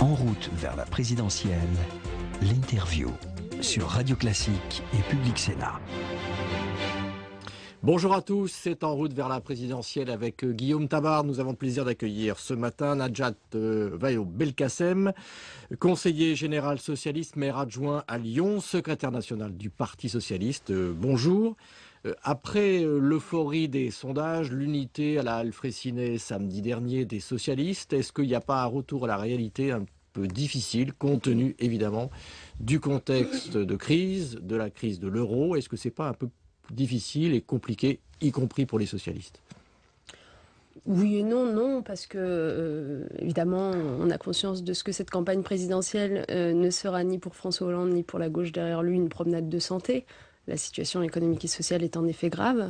En route vers la présidentielle, l'interview sur Radio Classique et Public Sénat. Bonjour à tous, c'est En route vers la présidentielle avec Guillaume Tabar. Nous avons le plaisir d'accueillir ce matin Najat Vallaud-Belkacem, conseiller général socialiste, maire adjoint à Lyon, secrétaire national du Parti socialiste. Bonjour. Après l'euphorie des sondages, l'unité à la Alfraicinet samedi dernier des socialistes, est-ce qu'il n'y a pas un retour à la réalité un peu difficile, compte tenu évidemment du contexte de crise, de la crise de l'euro? Est-ce que c'est pas un peu difficile et compliqué, y compris pour les socialistes? Oui et non, non, parce que évidemment, on a conscience de ce que cette campagne présidentielle ne sera ni pour François Hollande ni pour la gauche derrière lui une promenade de santé. La situation économique et sociale est en effet grave.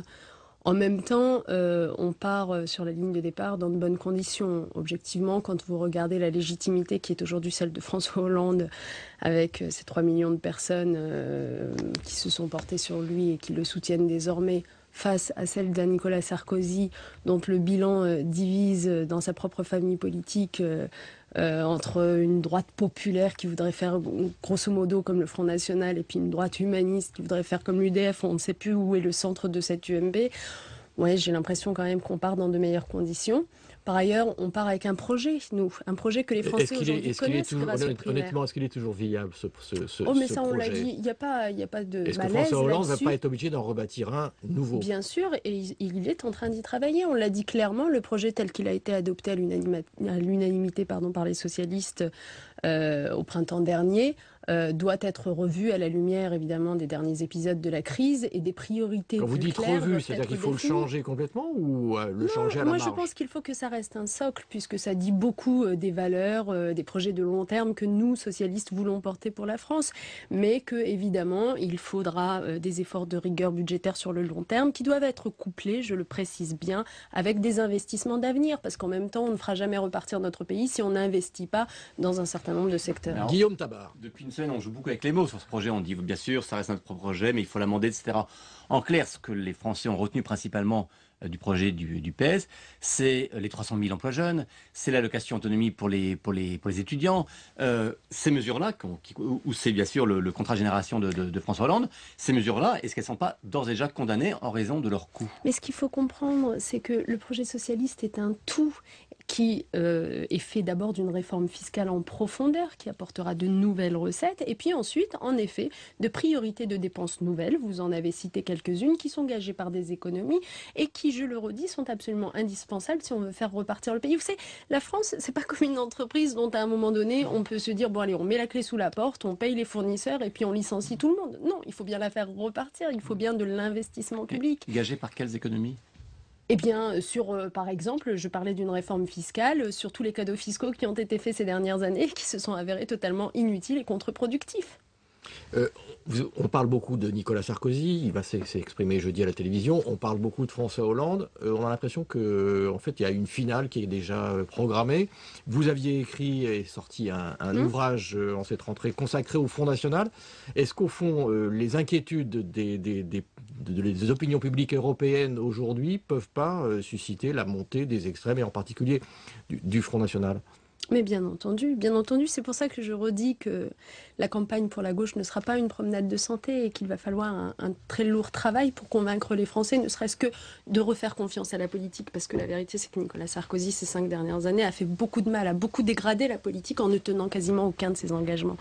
En même temps, on part sur la ligne de départ dans de bonnes conditions. Objectivement, quand vous regardez la légitimité qui est aujourd'hui celle de François Hollande, avec ces 3 millions de personnes qui se sont portées sur lui et qui le soutiennent désormais, face à celle d'un Nicolas Sarkozy, dont le bilan divise dans sa propre famille politique entre une droite populaire qui voudrait faire grosso modo comme le Front National et puis une droite humaniste qui voudrait faire comme l'UDF. On ne sait plus où est le centre de cette UMP. Ouais, j'ai l'impression quand même qu'on part dans de meilleures conditions. Par ailleurs, on part avec un projet, nous, un projet que les Français aujourd'hui connaissent grâce au primaire. Honnêtement, est-ce qu'il est toujours viable ce Oh, mais ça, projet? on l'a dit, il n'y a pas de malaise. Est-ce que François Hollande ne va pas être obligé d'en rebâtir un nouveau? Bien sûr, et il est en train d'y travailler. On l'a dit clairement, le projet tel qu'il a été adopté à l'unanimité par les socialistes au printemps dernier doit être revu à la lumière, évidemment, des derniers épisodes de la crise et des priorités. Quand vous dites revu, c'est-à-dire qu'il faut le changer complètement ou le changer à la marge? Moi, je pense qu'il faut que ça reste un socle, puisque ça dit beaucoup des valeurs, des projets de long terme que nous, socialistes, voulons porter pour la France. Mais que, évidemment, il faudra des efforts de rigueur budgétaire sur le long terme qui doivent être couplés, je le précise bien, avec des investissements d'avenir. Parce qu'en même temps, on ne fera jamais repartir notre pays si on n'investit pas dans un certain nombre de secteurs. Alors, Guillaume Tabar. Depuis une semaine, on joue beaucoup avec les mots sur ce projet. On dit, bien sûr, ça reste notre propre projet, mais il faut l'amender, etc. En clair, ce que les Français ont retenu principalement du projet du PS, c'est les 300 000 emplois jeunes, c'est l'allocation autonomie pour les étudiants, ces mesures-là, ou c'est bien sûr le contrat génération de François Hollande, ces mesures-là, est-ce qu'elles ne sont pas d'ores et déjà condamnées en raison de leur coût? Mais ce qu'il faut comprendre, c'est que le projet socialiste est un tout qui est fait d'abord d'une réforme fiscale en profondeur qui apportera de nouvelles recettes et puis ensuite, en effet, de priorités de dépenses nouvelles. Vous en avez cité quelques-unes qui sont gagées par des économies et qui, je le redis, sont absolument indispensables si on veut faire repartir le pays. Vous savez, la France, c'est pas comme une entreprise dont à un moment donné, on peut se dire, bon allez, on met la clé sous la porte, on paye les fournisseurs et puis on licencie tout le monde. Non, il faut bien la faire repartir, il faut bien de l'investissement public. Gagé par quelles économies? Eh bien, par exemple, je parlais d'une réforme fiscale, sur tous les cadeaux fiscaux qui ont été faits ces dernières années, qui se sont avérés totalement inutiles et contre-productifs. On parle beaucoup de Nicolas Sarkozy, il va s'exprimer jeudi à la télévision. On parle beaucoup de François Hollande. On a l'impression qu'en fait, il y a une finale qui est déjà programmée. Vous aviez écrit et sorti un ouvrage en cette rentrée consacré au Front National. Est-ce qu'au fond, les inquiétudes des opinions publiques européennes aujourd'hui peuvent pas susciter la montée des extrêmes et en particulier du Front National? Mais bien entendu, c'est pour ça que je redis que la campagne pour la gauche ne sera pas une promenade de santé et qu'il va falloir un très lourd travail pour convaincre les Français, ne serait-ce que de refaire confiance à la politique, parce que la vérité c'est que Nicolas Sarkozy, ces 5 dernières années, a fait beaucoup de mal, a beaucoup dégradé la politique en ne tenant quasiment aucun de ses engagements.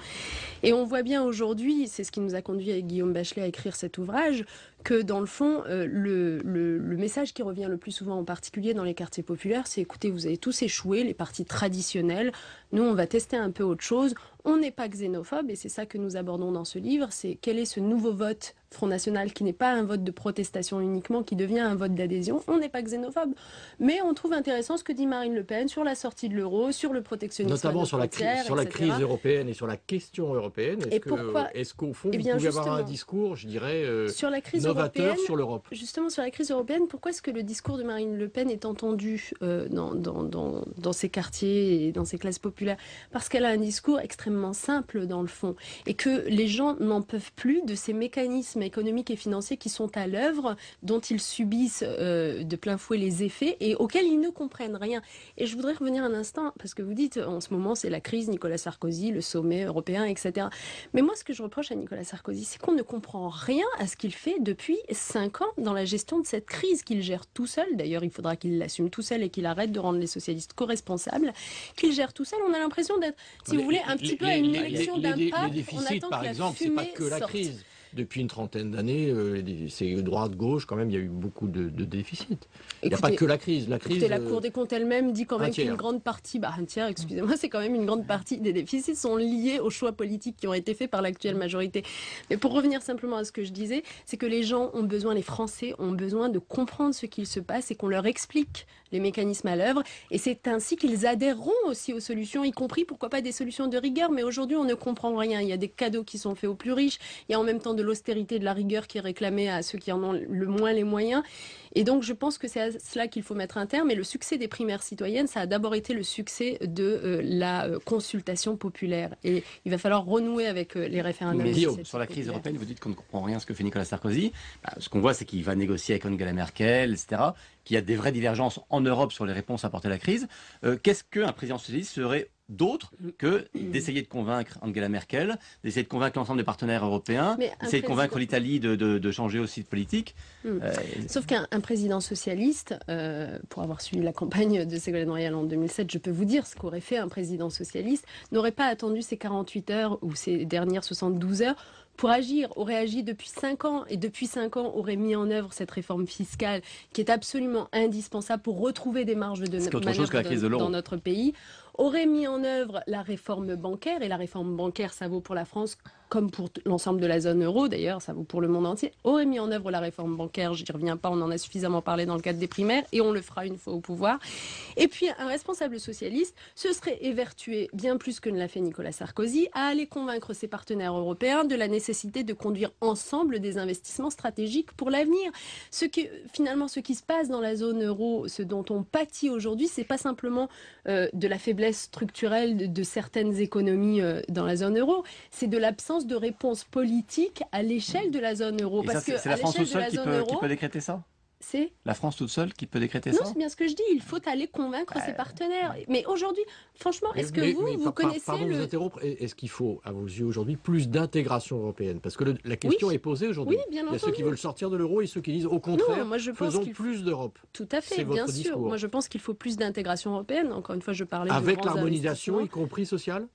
Et on voit bien aujourd'hui, c'est ce qui nous a conduit avec Guillaume Bachelet à écrire cet ouvrage, que dans le fond, le message qui revient le plus souvent, en particulier dans les quartiers populaires, c'est écoutez, vous avez tous échoué, les partis traditionnels, nous on va tester un peu autre chose, on n'est pas xénophobe et c'est ça que nous abordons dans ce livre, c'est quel est ce nouveau vote Front National qui n'est pas un vote de protestation uniquement, qui devient un vote d'adhésion. On n'est pas xénophobe, mais on trouve intéressant ce que dit Marine Le Pen sur la sortie de l'euro, sur le protectionnisme, notamment sur la crise européenne et sur la question européenne. Est-ce qu'au fond, vous pouvez avoir un discours, je dirais, sur la crise novateur sur l'Europe? Justement, sur la crise européenne, pourquoi est-ce que le discours de Marine Le Pen est entendu dans ces quartiers et dans ces classes populaires? Parce qu'elle a un discours extrêmement simple dans le fond et que les gens n'en peuvent plus de ces mécanismes économiques et financiers qui sont à l'œuvre, dont ils subissent de plein fouet les effets et auxquels ils ne comprennent rien. Et je voudrais revenir un instant, parce que vous dites, en ce moment, c'est la crise, Nicolas Sarkozy, le sommet européen, etc. Mais moi, ce que je reproche à Nicolas Sarkozy, c'est qu'on ne comprend rien à ce qu'il fait depuis 5 ans dans la gestion de cette crise qu'il gère tout seul. D'ailleurs, il faudra qu'il l'assume tout seul et qu'il arrête de rendre les socialistes co-responsables. Qu'il gère tout seul, on a l'impression d'être, si vous voulez, un petit peu à une élection d'un pape. Les déficits, par exemple, c'est pas que la crise. Depuis une trentaine d'années, c'est droite-gauche, quand même, il y a eu beaucoup de déficits. Il n'y a pas que la crise. La Cour des comptes elle-même dit quand même qu'une grande partie, un tiers, excusez-moi, c'est quand même une grande partie des déficits sont liés aux choix politiques qui ont été faits par l'actuelle majorité. Mais pour revenir simplement à ce que je disais, c'est que les gens ont besoin, les Français ont besoin de comprendre ce qu'il se passe et qu'on leur explique les mécanismes à l'œuvre. Et c'est ainsi qu'ils adhéreront aussi aux solutions, y compris, pourquoi pas, des solutions de rigueur. Mais aujourd'hui, on ne comprend rien. Il y a des cadeaux qui sont faits aux plus riches. Il y a en même temps de l'austérité, de la rigueur qui est réclamée à ceux qui en ont le moins les moyens. Et donc, je pense que c'est à cela qu'il faut mettre un terme. Et le succès des primaires citoyennes, ça a d'abord été le succès de la consultation populaire. Et il va falloir renouer avec les référendums. Mais sur la crise européenne, vous dites qu'on ne comprend rien à ce que fait Nicolas Sarkozy. Ce qu'on voit, c'est qu'il va négocier avec Angela Merkel, etc., qu'il y a des vraies divergences en Europe sur les réponses à apporter à la crise. Qu'est-ce qu'un président socialiste serait d'autre que d'essayer de convaincre Angela Merkel, d'essayer de convaincre l'ensemble des partenaires européens, d'essayer de convaincre l'Italie de changer aussi de politique. Sauf qu'un président socialiste, pour avoir suivi la campagne de Ségolène Royal en 2007, je peux vous dire ce qu'aurait fait un président socialiste, n'aurait pas attendu ces 48 heures ou ces dernières 72 heures pour agir, aurait agi depuis 5 ans et depuis 5 ans aurait mis en œuvre cette réforme fiscale qui est absolument indispensable pour retrouver des marges de manœuvre dans notre pays, aurait mis en œuvre la réforme bancaire, et la réforme bancaire, ça vaut pour la France comme pour l'ensemble de la zone euro, d'ailleurs, ça vaut pour le monde entier, aurait mis en œuvre la réforme bancaire, je n'y reviens pas, on en a suffisamment parlé dans le cadre des primaires, et on le fera une fois au pouvoir. Et puis, un responsable socialiste se serait évertué, bien plus que ne l'a fait Nicolas Sarkozy, à aller convaincre ses partenaires européens de la nécessité de conduire ensemble des investissements stratégiques pour l'avenir. Finalement, ce qui se passe dans la zone euro, ce dont on pâtit aujourd'hui, c'est pas simplement de la faiblesse structurelle de certaines économies dans la zone euro, c'est de l'absence de réponse politique à l'échelle de la zone euro. Parce que c'est la France toute seule qui peut décréter ça ? C'est la France toute seule qui peut décréter ça ? Non, c'est bien ce que je dis. Il faut aller convaincre ses partenaires. Mais aujourd'hui, franchement, est-ce que vous connaissez pardon de vous interrompre. Est-ce qu'il faut, à vos yeux aujourd'hui, plus d'intégration européenne ? Parce que la question est posée aujourd'hui. Oui, bien entendu. Il y a ceux qui veulent sortir de l'euro et ceux qui disent au contraire, faisons plus d'Europe. Tout à fait, bien sûr. Discours. Moi, je pense qu'il faut plus d'intégration européenne. Encore une fois, je parlais de avec l'harmonisation, y compris sociale ?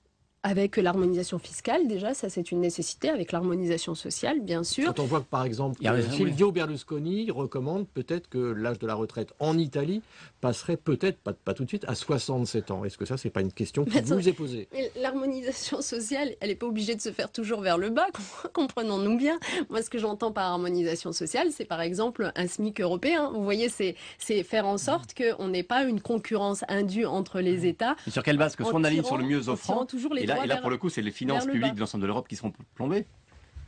Avec l'harmonisation fiscale, déjà, ça c'est une nécessité, avec l'harmonisation sociale, bien sûr. Quand on voit que, par exemple, Silvio Berlusconi recommande peut-être que l'âge de la retraite en Italie passerait peut-être, pas tout de suite, à 67 ans. Est-ce que ça, c'est pas une question qui vous est posée ? L'harmonisation sociale, elle n'est pas obligée de se faire toujours vers le bas, comprenons-nous bien. Moi, ce que j'entends par harmonisation sociale, c'est par exemple un SMIC européen. Vous voyez, c'est faire en sorte qu'on n'ait pas une concurrence indue entre les États. Et sur quelle base ? Que soit on aligne sur le mieux offrant, et là, pour le coup, c'est les finances publiques de l'ensemble de l'Europe qui seront plombées.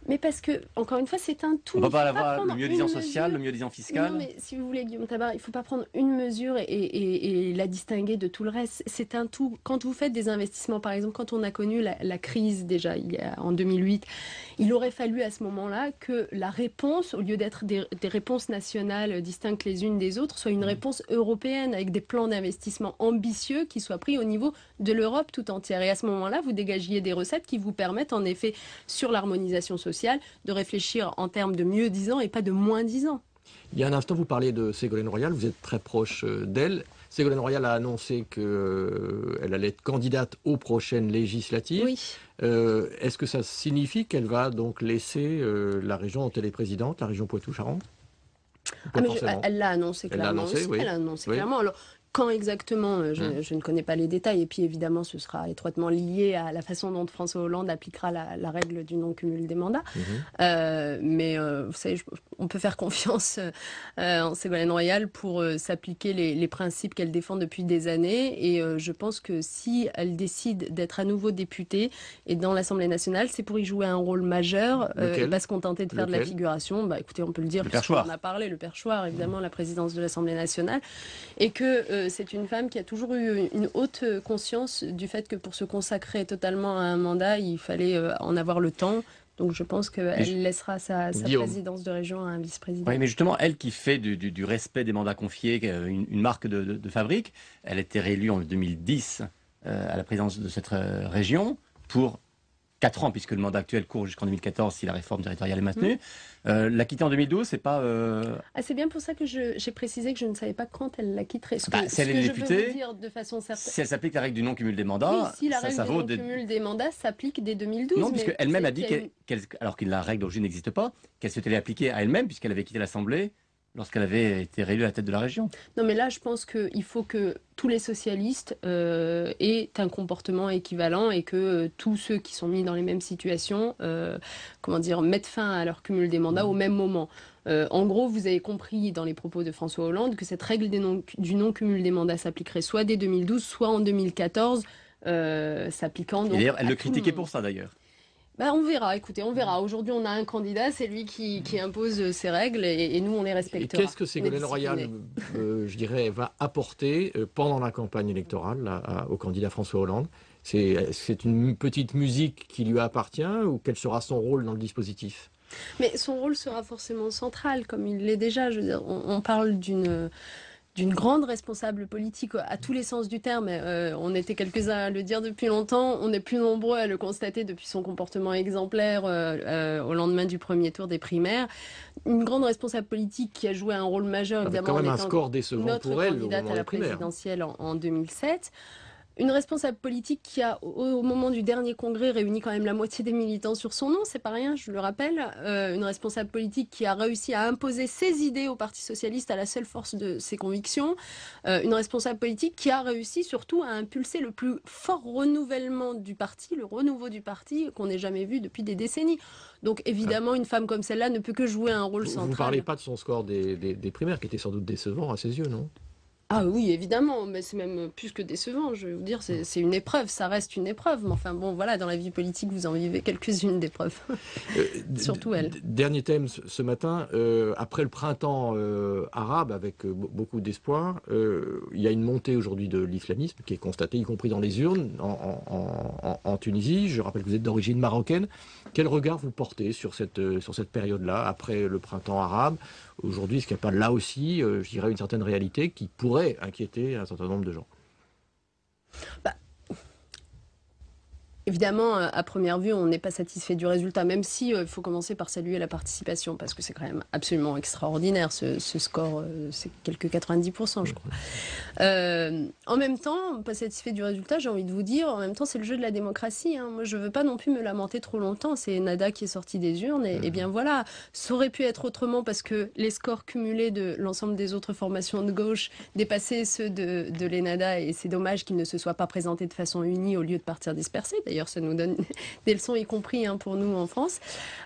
Mais parce que, encore une fois, c'est un tout. On ne peut pas avoir le mieux-disant social, le mieux-disant fiscal. Non, mais si vous voulez, Guillaume Tabar, il ne faut pas prendre une mesure et la distinguer de tout le reste. C'est un tout. Quand vous faites des investissements, par exemple, quand on a connu la crise déjà en 2008, il aurait fallu à ce moment-là que la réponse, au lieu d'être des réponses nationales distinctes les unes des autres, soit une réponse européenne avec des plans d'investissement ambitieux qui soient pris au niveau de l'Europe tout entière. Et à ce moment-là, vous dégagiez des recettes qui vous permettent, en effet, sur l'harmonisation sociale, de réfléchir en termes de mieux-disant et pas de moins-disant. Il y a un instant, vous parliez de Ségolène Royal, vous êtes très proche d'elle. Ségolène Royal a annoncé qu'elle allait être candidate aux prochaines législatives. Oui. Est-ce que ça signifie qu'elle va donc laisser la région dont elle est présidente, la région Poitou-Charentes ? Elle l'a annoncé clairement aussi. Oui. Elle l'a annoncé clairement. Alors, quand exactement, je ne connais pas les détails. Et puis évidemment, ce sera étroitement lié à la façon dont François Hollande appliquera la règle du non-cumul des mandats. Mais vous savez, on peut faire confiance en Ségolène Royal pour s'appliquer les principes qu'elle défend depuis des années. Et je pense que si elle décide d'être à nouveau députée et dans l'Assemblée nationale, c'est pour y jouer un rôle majeur et pas se contenter de faire de la figuration. Bah, écoutez, on peut le dire, puisqu'on en a parlé, le perchoir, évidemment, la présidence de l'Assemblée nationale. Et que c'est une femme qui a toujours eu une haute conscience du fait que pour se consacrer totalement à un mandat, il fallait en avoir le temps, Donc je pense qu'elle laissera sa présidence de région à un vice-président. Oui, mais justement, elle qui fait du respect des mandats confiés une marque de fabrique, elle a été réélue en 2010 à la présidence de cette région pour 4 ans, puisque le mandat actuel court jusqu'en 2014 si la réforme territoriale est maintenue. La quitter en 2012, c'est pas... Ah, c'est bien pour ça que j'ai précisé que je ne savais pas quand elle la quitterait. Si elle est députée, je dire de façon certaine... si elle s'applique la règle du non-cumul des mandats... Oui, si la règle du non-cumul des mandats s'applique dès 2012. Non, puisqu'elle-même a dit alors que la règle d'origine n'existe pas, qu'elle s'était appliquée à elle-même, puisqu'elle avait quitté l'Assemblée lorsqu'elle avait été réélue à la tête de la région. Non, mais là, je pense qu'il faut que tous les socialistes aient un comportement équivalent et que tous ceux qui sont mis dans les mêmes situations, mettent fin à leur cumul des mandats au même moment. En gros, vous avez compris dans les propos de François Hollande que cette règle du non-cumul des mandats s'appliquerait soit dès 2012, soit en 2014, s'appliquant... Et d'ailleurs, elle le critiquait pour ça, d'ailleurs. On verra, écoutez, on verra. Aujourd'hui, on a un candidat, c'est lui qui impose ses règles et nous, on les respectera. Et qu'est-ce que Ségolène Royal, je dirais, va apporter pendant la campagne électorale au candidat François Hollande? C'est une petite musique qui lui appartient ou quel sera son rôle dans le dispositif? Mais son rôle sera forcément central, comme il l'est déjà. Je veux dire, on parle d'une grande responsable politique à tous les sens du terme. On était quelques-uns à le dire depuis longtemps. On est plus nombreux à le constater depuis son comportement exemplaire au lendemain du premier tour des primaires. Une grande responsable politique qui a joué un rôle majeur, évidemment, quand même un score décevant notre pour elle, candidate à la présidentielle en 2007. Une responsable politique qui a, au moment du dernier congrès, réuni quand même la moitié des militants sur son nom, c'est pas rien, je le rappelle. Une responsable politique qui a réussi à imposer ses idées au Parti socialiste à la seule force de ses convictions. Une responsable politique qui a réussi surtout à impulser le plus fort renouvellement du parti, le renouveau du parti qu'on n'ait jamais vu depuis des décennies. Donc évidemment, une femme comme celle-là ne peut que jouer un rôle central. Vous ne parlez pas de son score des primaires, qui était sans doute décevant à ses yeux, non ? Ah oui, évidemment, mais c'est même plus que décevant, je vais vous dire, c'est une épreuve, ça reste une épreuve, mais enfin bon, voilà, dans la vie politique, vous en vivez quelques-unes d'épreuves, surtout elle. Dernier thème ce matin, après le printemps arabe, avec beaucoup d'espoir, il y a une montée aujourd'hui de l'islamisme qui est constatée, y compris dans les urnes, en Tunisie. Je rappelle que vous êtes d'origine marocaine. Quel regard vous portez sur cette période-là, après le printemps arabe? Aujourd'hui, est-ce qu'il n'y a pas là aussi, je dirais, une certaine réalité qui pourrait inquiéter un certain nombre de gens? Évidemment, à première vue, on n'est pas satisfait du résultat, même si il faut commencer par saluer la participation, parce que c'est quand même absolument extraordinaire, ce score, c'est quelques 90%, je crois. En même temps, pas satisfait du résultat, j'ai envie de vous dire, en même temps, c'est le jeu de la démocratie. Hein. Moi, je ne veux pas non plus me lamenter trop longtemps, c'est Ennahda qui est sorti des urnes, et bien voilà, ça aurait pu être autrement, parce que les scores cumulés de l'ensemble des autres formations de gauche dépassaient ceux de l'Ennahda, et c'est dommage qu'ils ne se soient pas présentés de façon unie au lieu de partir dispersés. D'ailleurs, ça nous donne des leçons, y compris pour nous en France.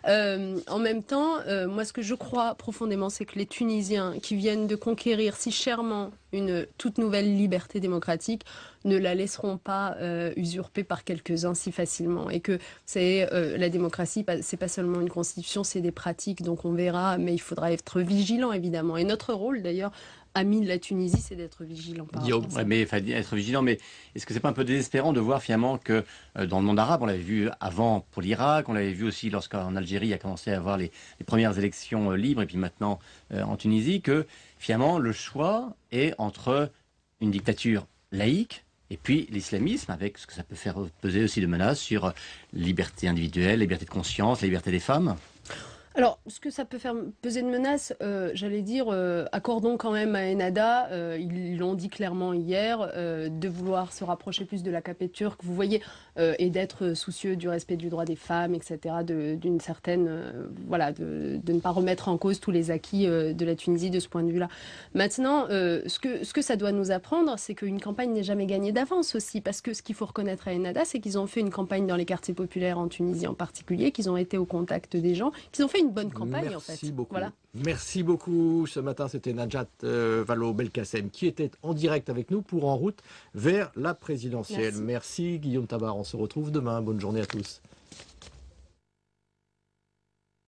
En même temps, moi, ce que je crois profondément, c'est que les Tunisiens qui viennent de conquérir si chèrement une toute nouvelle liberté démocratique ne la laisseront pas usurper par quelques-uns si facilement. Et que la démocratie, c'est pas seulement une constitution, c'est des pratiques. Donc on verra, mais il faudra être vigilant, évidemment. Et notre rôle, d'ailleurs, ami de la Tunisie, c'est d'être vigilant. Mais être vigilant, mais est-ce que c'est pas un peu désespérant de voir finalement que dans le monde arabe, on l'avait vu avant pour l'Irak, on l'avait vu aussi lorsqu'en Algérie il a commencé à avoir les premières élections libres, et puis maintenant en Tunisie, que finalement le choix est entre une dictature laïque et puis l'islamisme, avec ce que ça peut faire peser aussi de menaces sur la liberté individuelle, la liberté de conscience, la liberté des femmes. Alors, ce que ça peut faire peser de menaces, j'allais dire, accordons quand même à Ennahda, ils l'ont dit clairement hier, de vouloir se rapprocher plus de la l'AKP turque, vous voyez, et d'être soucieux du respect du droit des femmes, etc., d'une certaine, de ne pas remettre en cause tous les acquis de la Tunisie de ce point de vue-là. Maintenant, ce que ça doit nous apprendre, c'est qu'une campagne n'est jamais gagnée d'avance aussi, parce que ce qu'il faut reconnaître à Ennahda, c'est qu'ils ont fait une campagne dans les quartiers populaires en Tunisie en particulier, qu'ils ont été au contact des gens, qu'ils ont fait une bonne campagne. Merci en fait. Beaucoup. Voilà. Merci beaucoup. Ce matin, c'était Najat Vallaud-Belkacem qui était en direct avec nous pour En route vers la présidentielle. Merci Guillaume Tabar. On se retrouve demain. Bonne journée à tous.